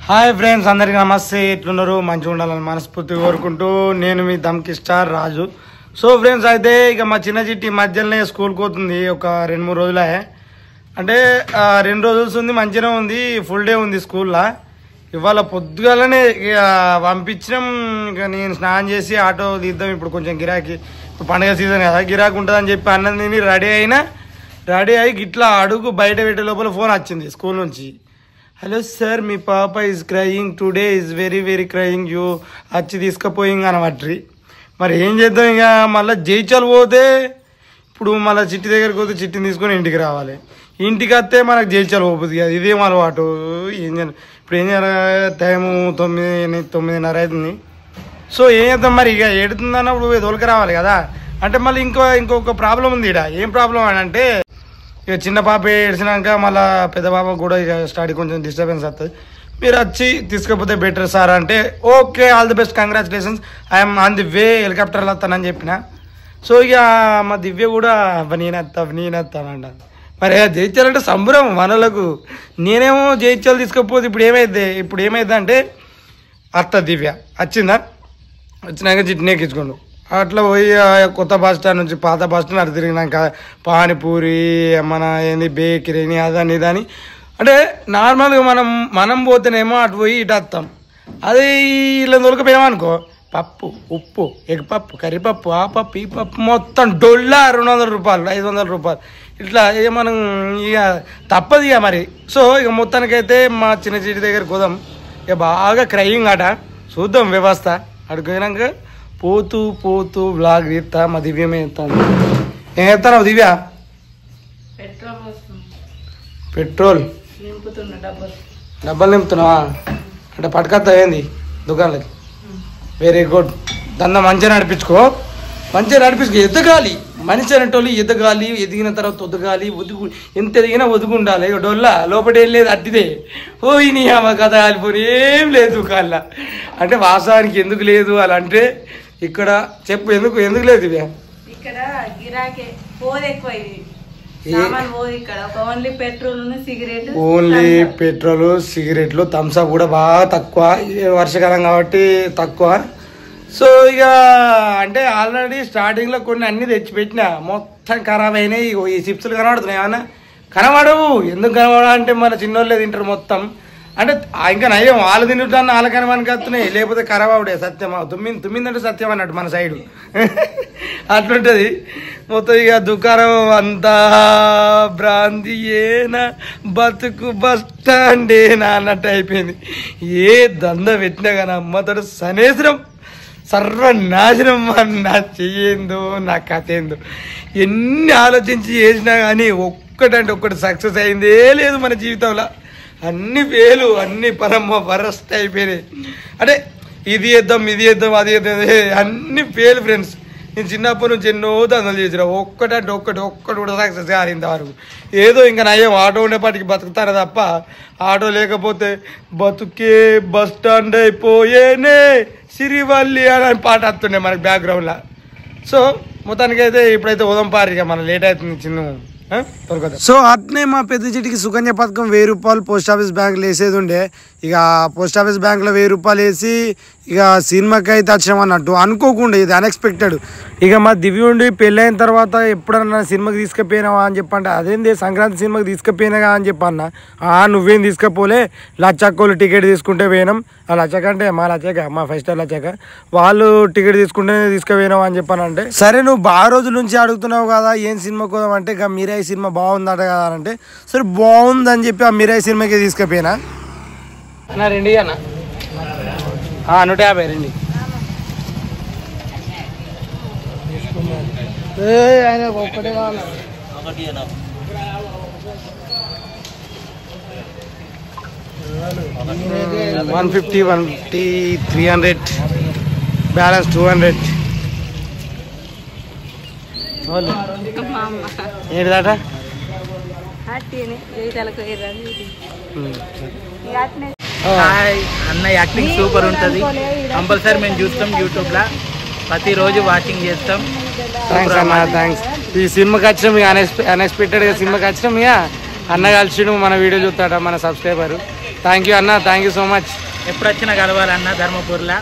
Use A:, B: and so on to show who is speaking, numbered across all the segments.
A: Hi friends, అందరికీ నమస్తే. ఎట్లున్నారు? మంచిగా ఉండాలని మనస్ఫూర్తిగా కోరుకుంటూ నేను మీ దమ్కి స్టార్ రాజు. సో ఫ్రెండ్స్, అయితే ఇక మా చిన్న చిట్టి మధ్యలోనే స్కూల్కి పోతుంది. ఒక 2-3 రోజులే, అంటే 2 రోజులు ఉంది, మంచిగా ఉంది, ఫుల్ డే ఉంది స్కూల్లో. ఇవాళ పొద్దుగాలనే ఇక పంపించినాం. ఇక నేను స్నానం చేసి ఆటో తీద్దాం, ఇప్పుడు కొంచెం గిరాకీ, ఇప్పుడు పండుగ సీజన్ కదా, గిరాకీ ఉంటుందని చెప్పి అన్నం తిని రెడీ అయ్యి ఇట్లా అడుగు బయట పెట్టే లోపల ఫోన్ వచ్చింది స్కూల్ నుంచి. హలో సార్, మీ పాప is crying today, is very very crying, you వచ్చి తీసుకుపోయింగ్ అనబట్టి. మరి ఏం చేద్దాం, ఇక మళ్ళీ జైచాలు పోతే ఇప్పుడు మళ్ళీ చిట్టి దగ్గరికి పోతే చిట్టిని తీసుకొని ఇంటికి రావాలి. ఇంటికి వస్తే మనకు జైచాలు పోతుంది కదా, ఇదేం అలవాటు. ఏం చేయాలి ఇప్పుడు, ఏం చేయాలి? టైము 9:30 అవుతుంది. సో ఏం చేద్దాం మరి, ఇక ఎడుతుంది అన్నప్పుడు తోలికి రావాలి కదా. అంటే మళ్ళీ ఇంకొక ప్రాబ్లం ఉంది ఇక్కడ. ఏం ప్రాబ్లం అని అంటే, ఇక చిన్న పాప ఏడ్చినాక మళ్ళీ పెద్ద పాప కూడా ఇక స్టడీ కొంచెం డిస్టర్బెన్స్ వస్తుంది. మీరు వచ్చి తీసుకపోతే బెటర్ సార్ అంటే, okay, all the best, congratulations, I'm on the way, హెలికాప్టర్లో వస్తానని చెప్పిన. సో ఇక మా దివ్య కూడా నేనెత్తానంట. మరి జైత్యాలంటే సంబరం మనలకు. నేనేమో జైత్యాలు తీసుకపోతే ఇప్పుడు ఏమైంది అంటే, అత్త దివ్య వచ్చినాక జిట్ని ఎక్కించుకోండు. అట్లా పోయి కొత్త బస్ స్టాండ్ నుంచి పాత బస్ స్టాండ్ అటు తిరిగినాక పానీపూరి, మన ఏంది బేకరీని, అదని ఇదని. అంటే నార్మల్గా మనం పోతేనేమో అటు పోయి ఇటు వస్తాం. అదే ఇలా దొరకపోయామనుకో, పప్పు, ఉప్పు, ఎగ్ పప్పు, కర్రీపప్పు, ఆ పప్పు, ఈ పప్పు, మొత్తం డొల్లా 200 రూపాయలు, 500 రూపాయలు, ఇట్లా ఇక మనం ఇక తప్పదు ఇక మరి. సో ఇక మొత్తానికైతే మా చిన్న చిటి దగ్గర పోదాం. ఇక బాగా క్రయింగ్ అట, చూద్దాం వ్యవస్థ. అడుగునాక పోతూ బ్లాగ్ తీస్తా. మా దివ్యమే ఎత్తాను. ఏం ఎత్తాను దివ్య? పెట్రోల్ డబ్బలు నింపుతున్నావా? అంటే పట్టుకొస్తా ఏంది దుకాణాలకి? వెరీ గుడ్, దందా మంచిగా నడిపించుకో. ఎదగాలి మనిషి అనేటోళ్ళు, ఎదగాలి, ఎదిగిన తర్వాత ఒదగాలి, ఎంత ఎదిగినా ఒదుగుండాలి. డొల్లా లోపల ఏం లేదు, అట్టిదే పోయి నీ అమ్మ కథ కాలిపోయి ఏం లేదు దుకాణంలో. అంటే వాస్తవానికి ఎందుకు లేదు అలా అంటే, ఇక్కడ చెప్పు ఎందుకు లేదు ఇవి?
B: ఇక్కడ గిరాకే పోదు ఎక్కువ, ఓన్లీ
A: పెట్రోల్, సిగరెట్లు, థమ్స్అప్ కూడా బాగా తక్కువ. వర్షాకాలం కాబట్టి తక్కువ. సో ఇక అంటే ఆల్రెడీ స్టార్టింగ్లో కొన్ని అన్ని తెచ్చిపెట్టినా, మొత్తం ఖరాబ్ అయినాయి. ఈ చిప్స్లు కనబడుతున్నాయి, ఏమన్నా కనబడవు. ఎందుకు కనబడ అంటే మన చిన్నోళ్ళే తింటారు మొత్తం. అంటే ఇంకా నయ్యం వాళ్ళు తింటాను, వాళ్ళ కనవానికి వస్తున్నాయి, లేకపోతే ఖరాబ్ అవుడే. సత్యమా తుమ్మిందంటే సత్యం అన్నట్టు మన సైడు అట్లుంటుంది మొత్తం. ఇక దుకాణం అంతా బ్రాంతి ఏనా, బతుకు బస్ స్టాండేనా అన్నట్టు అయిపోయింది. ఏ దంద పెట్టినా కానీ అమ్మతోడు సనేసరం సర్వనాశనం. నా చెయ్యేందో, నా కథ ఏందో, ఎన్ని ఆలోచించి చేసినా కానీ ఒక్కటంటే ఒక్కటి సక్సెస్ అయిందే లేదు మన జీవితంలో. అన్ని ఫెయిలు, అన్ని వరస్ట్ అయిపోయినాయి. అంటే ఇది చేద్దాం, అది చేద్దాం, అన్ని ఫెయిల్ ఫ్రెండ్స్. నేను చిన్నప్పటి నుంచి ఎన్నో దందలు చేసిన, ఒక్కటి కూడా సక్సెస్ కాదు ఇంతవరకు. ఏదో ఇంకా నయ్యం ఆటో ఉండేపాటికి బతుకుతారు తప్ప, ఆటో లేకపోతే బతుకే బస్ స్టాండ్ అయిపోయేనే సిరివల్లి అని పాట వస్తుండే మనకి బ్యాక్గ్రౌండ్లో. సో మొత్తానికైతే ఇప్పుడైతే ఉదంపారిగా మన లేట్ అవుతుంది చిన్న. సో అట్నే మా పెద్ద చెట్టుకి సుకన్య పథకం 1000 రూపాయలు పోస్ట్ ఆఫీస్ బ్యాంకులో వేసేది ఉండే. ఇక పోస్ట్ ఆఫీస్ బ్యాంకులో 1000 రూపాయలు వేసి ఇక సినిమాకి అయితే వచ్చినాం అన్నట్టు, అనుకోకుండా, ఇది అన్ఎక్స్పెక్టెడ్. ఇక మా దివ్య ఉండి పెళ్ళైన తర్వాత ఎప్పుడన్నా సినిమాకి తీసుకుపోయినావా అని చెప్పంటే, అదేంది సంక్రాంతి సినిమాకి తీసుకుపోయినాగా అని చెప్పన్నా. నువ్వేం తీసుకుపోలే, లచ్చక్కోళ్ళు టికెట్ తీసుకుంటే పోయినాం. ఆ లచ్చక అంటే మా లచ్చక, మా 5 స్టార్ లచ్చక, వాళ్ళు టికెట్ తీసుకుంటేనే తీసుకుపోయినావా అని చెప్పానంటే, సరే నువ్వు బాగా రోజుల నుంచి అడుగుతున్నావు కదా ఏం సినిమాకి పోదాం అంటే, ఇక మిరాయి సినిమా బాగుందట కదా అంటే, సరే బాగుందని చెప్పి ఆ మిరాయి సినిమాకి తీసుకుపోయినా. అన్న 2 అన్న 150 2. ఆయన ఒక్కటే కావాలి. 150, 150, 300, బ్యాలెన్స్ 200. ఏంటిదట?
C: అన్న యాక్టింగ్ సూపర్ ఉంటుంది, కంపల్సరీ మేము చూస్తాం యూట్యూబ్లో, ప్రతిరోజు వాచింగ్ చేస్తాం.
A: థ్యాంక్స్ అన్న, థ్యాంక్స్. ఈ సినిమాకి వచ్చినాం, ఇక అన్ఎక్స్పెక్టెడ్గా సినిమాకి వచ్చినాం. ఇక అన్న కలిసి మన వీడియో చూస్తాడ మన సబ్స్క్రైబరు. థ్యాంక్ యూ అన్న, థ్యాంక్ యూ సో మచ్.
C: ఎప్పుడు వచ్చినా కలవాలన్న ధర్మపూర్లో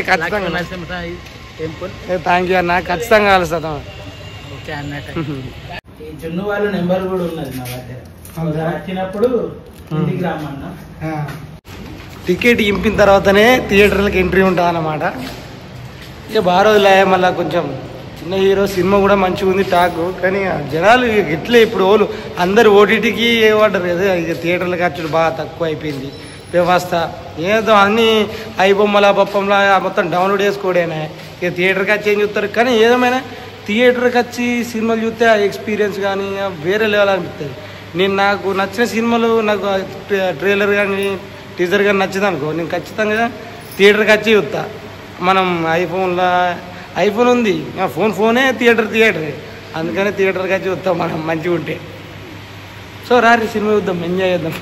A: ఖచ్చితంగా
C: నరసింహ టెంపుల్.
A: థ్యాంక్ యూ అన్న, ఖచ్చితంగా కలుస్తాం.
C: ఓకే అన్నట్టు ఈ జున్ను వాళ్ళ నెంబర్ కూడా ఉన్నది నా దగ్గర. వచ్చినప్పుడు ఇంటికి రమ్మన్నా.
A: టికెట్ ఇంపిన తర్వాతనే థియేటర్లకు ఎంట్రీ ఉంటుంది అన్నమాట. ఇక బాగా రోజులే, మళ్ళీ కొంచెం చిన్న హీరో సినిమా కూడా మంచిగా ఉంది టాక్. కానీ జనాలు ఇట్లే ఇప్పుడు వాళ్ళు అందరు ఓటీటీకి ఏమంటారు కదా, ఇక థియేటర్లకు వచ్చుడు బాగా తక్కువ అయిపోయింది వ్యవస్థ. ఏదో అన్నీ ఐబొమ్మల బొప్పంలా మొత్తం డౌన్లోడ్ చేసుకోవడేనా, ఇక థియేటర్కి వచ్చి ఏం చూస్తారు. కానీ ఏదేమైనా థియేటర్కి వచ్చి సినిమాలు చూస్తే ఆ ఎక్స్పీరియన్స్ కానీ వేరే లెవెల్ అనిపిస్తుంది. నాకు నచ్చిన సినిమాలు, నాకు ట్రైలర్ కానీ టీజర్ కానీ నచ్చింది అనుకో, నేను ఖచ్చితంగా థియేటర్కి వచ్చి చూస్తా. మనం ఐఫోన్ ఉంది, ఫోనే థియేటరే, అందుకనే థియేటర్కి వచ్చి చూస్తాం మనం మంచిగా ఉంటే. సో రారి సినిమా చూద్దాం, ఎంజాయ్ చేద్దాం.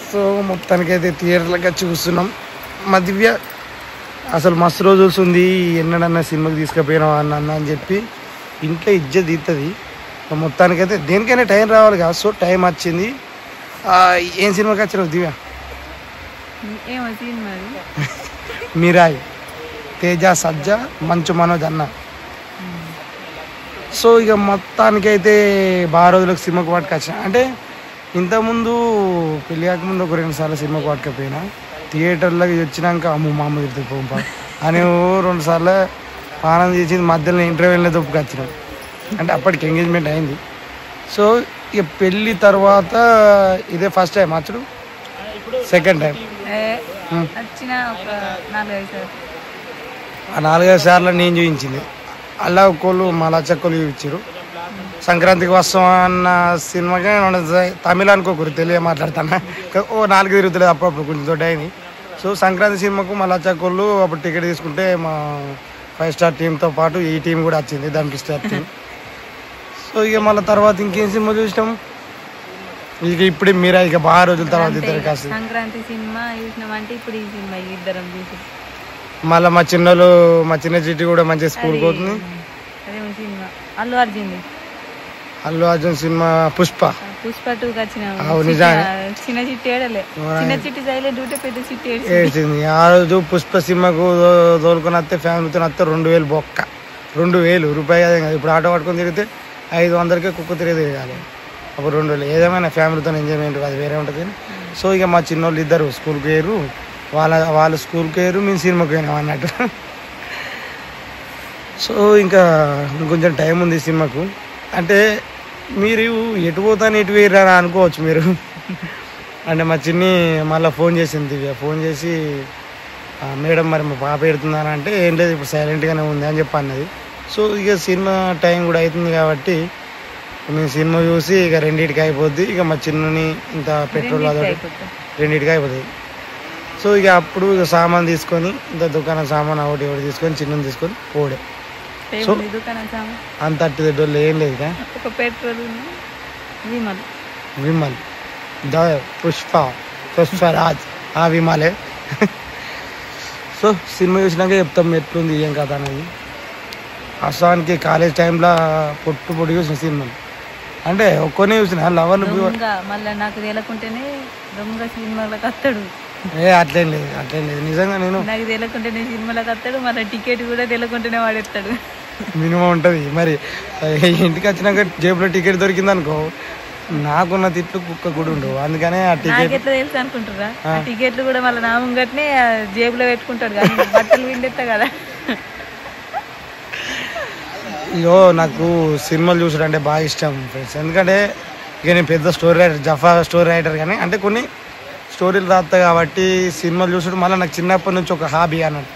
A: సో మొత్తానికైతే థియేటర్లకు వచ్చి కూర్చున్నాం. మా దివ్య అసలు మస్తు రోజు చూస్తుంది, ఎన్నడన్నా సినిమాకి తీసుకుపోయినావా అన్న అని చెప్పి ఇంట్లో ఇజ్జత్ తీస్తుంది. మొత్తానికైతే దేనికైనా టైం రావాలి కదా. సో టైం వచ్చింది. ఏం సినిమాకి వచ్చినావు దివ్య? మీరాయి, తేజ సజ్జా, మంచు మనోజ్ అన్న. సో ఇక మొత్తానికైతే బాగా రోజులకు సినిమాకి పట్టుకొచ్చిన. అంటే ఇంతకుముందు పెళ్ళి కాకముందు ఒక 2 సార్లు సినిమాకి పట్టుకపోయినా, థియేటర్లోకి వచ్చినాక మామ తిరుగుతుంది అని 2 సార్లు పానం చేసింది. మధ్యలో ఇంటర్వ్యూలో దొప్పుకొచ్చినాం, అంటే అప్పటికి ఎంగేజ్మెంట్ అయింది. సో ఇక పెళ్ళి తర్వాత ఇదే ఫస్ట్ టైం వచ్చుడు, సెకండ్ టైం. ఆ 4-5 సార్లు నేను చూపించింది. అలా ఒక్కళ్ళు మా లచ్చక్కలు చూపించారు. సంక్రాంతికి వస్తాం అన్న సినిమాకి తమిళ అనుకోకూరు, తెలుగు మాట్లాడతాను. 4 తిరుగుతుంది అప్పుడప్పుడు కొంచెం తోటి అయింది. సో సంక్రాంతి సినిమాకు మా లచ్చక్కళ్ళు అప్పుడు టికెట్ తీసుకుంటే మా 5 స్టార్ టీంతో పాటు ఈ టీం కూడా వచ్చింది, దానికి స్టార్ టీం. సో ఇక మళ్ళీ తర్వాత ఇంకేం సినిమా చూసినాం, ఇక ఇప్పుడే మీరా ఇక బాగా రోజుల తర్వాత ఇద్దరు కాసి
B: సంక్రాంతి సినిమా చూసినామంటే ఇప్పుడు ఈ సినిమా ఇద్దరం చూసి.
A: మళ్ళీ మా చిన్న చిట్టి కూడా మంచిగా స్కూల్కి పోతుంది.
B: సినిమా
A: అల్లు అర్జున్ సినిమా పుష్ప
B: 2కి వచ్చిన చిన్న చిట్టి ఏడలే, చిన్న చిట్టి సైలెంట్ ఉంటే పెద్ద చిట్టి
A: ఏడ్చింది. ఆ రోజు పుష్ప సినిమాకు తోలుకొని వస్తే ఫ్యామిలీతో వస్తే 2000 బొక్క, 2000 రూపాయలు కదా. ఇప్పుడు ఆటో పట్టుకొని తిరిగితే 500కే కుక్క తిరగాలి. అప్పుడు 2000. ఏదేమైనా ఫ్యామిలీతో ఎంజాయ్మెంట్ అది వేరే ఉంటుంది. సో ఇక మా చిన్నోళ్ళు ఇద్దరు స్కూల్కి పోయారు, వాళ్ళ స్కూల్కి పోయారు, మేము సినిమాకి పోయినాం అన్నట్టు. సో ఇంకా కొంచెం టైం ఉంది సినిమాకు. అంటే మీరు ఎటు పోతాను ఎటు వేయరా అనుకోవచ్చు మీరు. అంటే మా చిన్ని మళ్ళీ ఫోన్ చేసింది, ఫోన్ చేసి మేడం మరి మా పాప ఎడుతుందని అంటే ఏం లేదు ఇప్పుడు సైలెంట్గానే ఉంది అని చెప్పి అన్నది. సో ఇక సినిమా టైం కూడా అవుతుంది కాబట్టి మేము సినిమా చూసి ఇక 2కి అయిపోద్ది. ఇక మా చిన్నని ఇంత పెట్రోల్ అదొకటి 2కి అయిపోతుంది. సో ఇక అప్పుడు ఇక సామాన్ తీసుకొని ఇంత దుకాణం సామాన్ ఒకటి తీసుకొని చిన్నని తీసుకొని పోడే. సో అంత అట్టిదొడ్డోళ్ళు ఏం లేదు కదా. విమల్ పుష్పరాజ్ విమలే. సో సినిమా చూసినాక చెప్తాం ఎట్లుంది ఏం కథ అనేది. అసలానికి కాలేజ్ టైంలో పొట్టు చూసిన సినిమా అంటే ఒక్కనే చూసిన లవర్లు
B: మళ్ళీ నాకు తెలియకుంటేనే దొంగ సినిమాలకు వస్తాడు.
A: అట్లేం లేదు నిజంగా నేను
B: నాకు తెలియకుంటేనే సినిమాలకు వస్తాడు, మళ్ళీ టికెట్ కూడా తెలియకుంటేనే వాడేస్తాడు.
A: మినిమం ఉంటుంది. మరి ఇంటికి వచ్చినాక జేబులో టికెట్ దొరికింది అనుకో, నాకున్న తిట్లు కుక్క కూడా ఉండవు. అందుకనే ఆ టికెట్
B: ఎట్లా తెలుసు అనుకుంటారా, టికెట్లు కూడా మళ్ళీ నా ముంగట్నే జేబులో పెట్టుకుంటాడు కానీ బట్టలు విండేస్తా కదా.
A: ఇగో నాకు సినిమాలు చూసడం అంటే బాగా ఇష్టం ఫ్రెండ్స్. ఎందుకంటే ఇక నేను పెద్ద స్టోరీ రైటర్ కానీ అంటే కొన్ని స్టోరీలు రాస్తా కాబట్టి సినిమాలు చూసడం మళ్ళీ నాకు చిన్నప్పటి నుంచి ఒక హాబీ అన్నట్టు.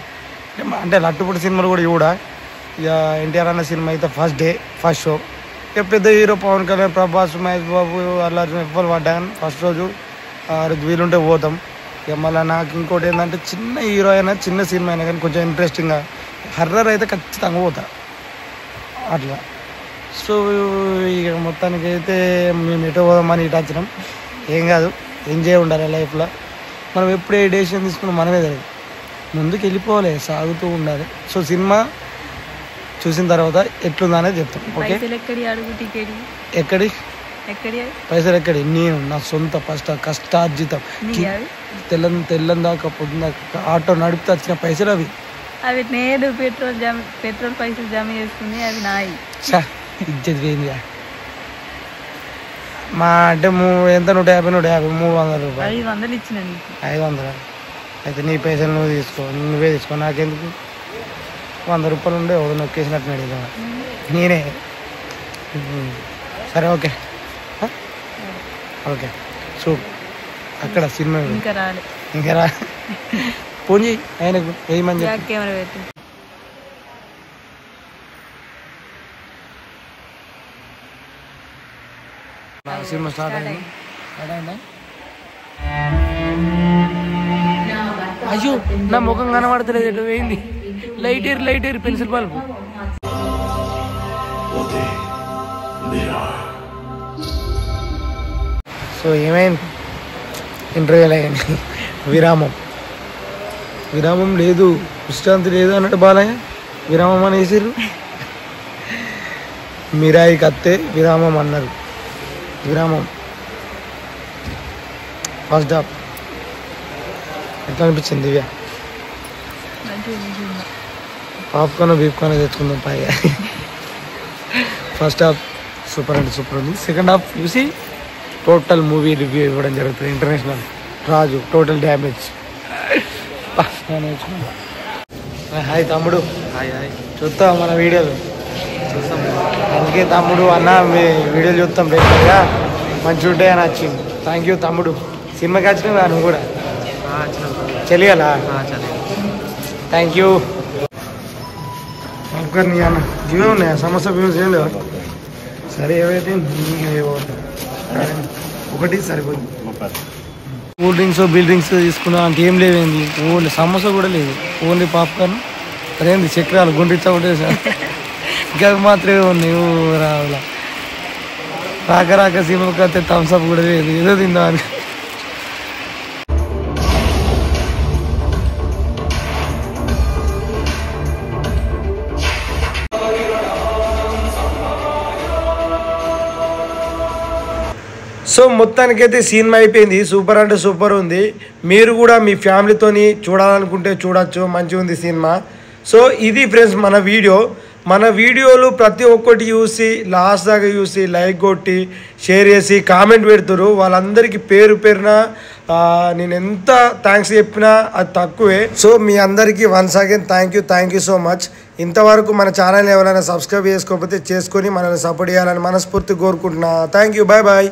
A: అంటే లట్టుపుడి సినిమాలు కూడా ఇక ఎన్టీఆర్ అన్న సినిమా అయితే ఫస్ట్ షో ఇక పెద్ద హీరో పవన్ కళ్యాణ్, ప్రభాస్, మహేష్ బాబు, అల్లు అర్జున్ ఎవ్వరు పడ్డాను ఫస్ట్ రోజు వీలుంటే పోతాం. ఇక మళ్ళీ నాకు ఇంకోటి ఏంటంటే చిన్న హీరో అయినా చిన్న సినిమా అయినా కానీ కొంచెం ఇంట్రెస్టింగ్గా హర్రర్ అయితే ఖచ్చితంగా పోతా అట్లా. సో ఇక మొత్తానికి అయితే మేము ఎటో పోదామని ఇటు వచ్చినాం. ఏం కాదు, ఎంజాయ్ ఉండాలి లైఫ్లో. మనం ఎప్పుడు ఏ డెసిషన్ తీసుకున్నాం మనమే తెలియదు, ముందుకు వెళ్ళిపోవాలి, సాగుతూ ఉండాలి. సో సినిమా చూసిన తర్వాత ఎట్లుందనేది చెప్తాం. ఓకే,
B: ఎక్కడి ఎక్కడి
A: పైసలు ఎక్కడి నేను నా సొంత కష్టార్జితం తెల్లం దాకా పొద్దున దాకా ఆటో నడిపితే వచ్చిన పైసలు అవి.
B: అవి నేను పెట్రోల్ పైసలు జమ చేసుకుని అవి నాయి.
A: ఇచ్చేది ఏంది మా అంటే ఎంత 150 300 రూపాయలు
B: 500 ఇచ్చిన
A: 500. అయితే నీ పైసలు నువ్వే తీసుకో, నాకెందుకు? 100 రూపాయలు ఉండే ఒక నొక్కేసినట్టు అడిగా నేనే. సరే ఓకే ఓకే చూడు అక్కడ సినిమా ఇంకా రా ఫోన్ చేయి ఆయనకు వేయమని చెప్పి.
B: కెమెరా పెట్టి
A: సినిమా స్టార్ట్ అయిందా? అయ్యో నా ముఖం కనబడతలేదు, ఎటు పోయింది? Light air pencil bulb. So ఏమైంది? ఇంటర్వ్యూలు అయ్యండి. విరామం లేదు, విశ్రాంతి లేదు అన్నట్టు బాలయ్య విరామం అని వేసారు. మిరాయికి అత్తే విరామం అన్నారు. విరామం ఫస్ట్ హాఫ్ ఎట్లా అనిపించింది దివ్య? పాప్కార్న్ బీప్కార్న్ తెచ్చుకుందాం పైగా. ఫస్ట్ హాఫ్ సూపర్ అంటే సూపర్ ఉంది. సెకండ్ హాఫ్ చూసి టోటల్ మూవీ రివ్యూ ఇవ్వడం జరుగుతుంది. ఇంటర్నేషనల్ రాజు టోటల్ డ్యామేజ్. హాయ్ తమ్ముడు, చూస్తాం మన వీడియోలు. అందుకే తమ్ముడు అన్న మీ వీడియోలు చూస్తాం రెగ్యులర్గా, మంచిగా ఉంటాయి అని వచ్చింది. థ్యాంక్ యూ తమ్ముడు. సినిమాకి వచ్చినావు నువ్వు కూడా? చెలియాలా? Thank you. నీ అన్న ఇవే ఉన్నాయా సమస్య వ్యూస్ ఏం లేవా? సరే ఏవైతే ఒకటి సరిపోయింది. కూల్ డ్రింక్స్ బిల్ డ్రింక్స్ తీసుకున్నా అంటే ఏం లేవేంది, ఓన్లీ సమోసా కూడా లేదు, ఓన్లీ పాప్కార్న్. అదేంది చక్రాలు గుండ్రిచ్చా ఉంటే సార్ ఇంకా మాత్రమే ఉన్నాయి. రావులా రాక సినిమాకి వస్తే థమ్స్అప్ కూడా లేదు, ఏదో తిందామని. సో మొత్తానికైతే సినిమా అయిపోయింది. సూపర్ అంటే సూపర్ ఉంది. మీరు కూడా మీ ఫ్యామిలీతోని చూడాలనుకుంటే చూడొచ్చు, మంచిగా ఉంది సినిమా. సో ఇది ఫ్రెండ్స్ మన వీడియోలు ప్రతి ఒక్కటి చూసి లాస్ట్ దాకా చూసి లైక్ కొట్టి షేర్ చేసి కామెంట్ పెడుతురు. వాళ్ళందరికీ పేరున నేను ఎంత థ్యాంక్స్ చెప్పినా అది తక్కువే. సో మీ అందరికీ once again thank you so much. ఇంతవరకు మన ఛానల్ ఎవరైనా సబ్స్క్రైబ్ చేసుకోకపోతే చేసుకొని మనల్ని సపోర్ట్ చేయాలని మనస్ఫూర్తి కోరుకుంటున్నా. Thank you. బాయ్.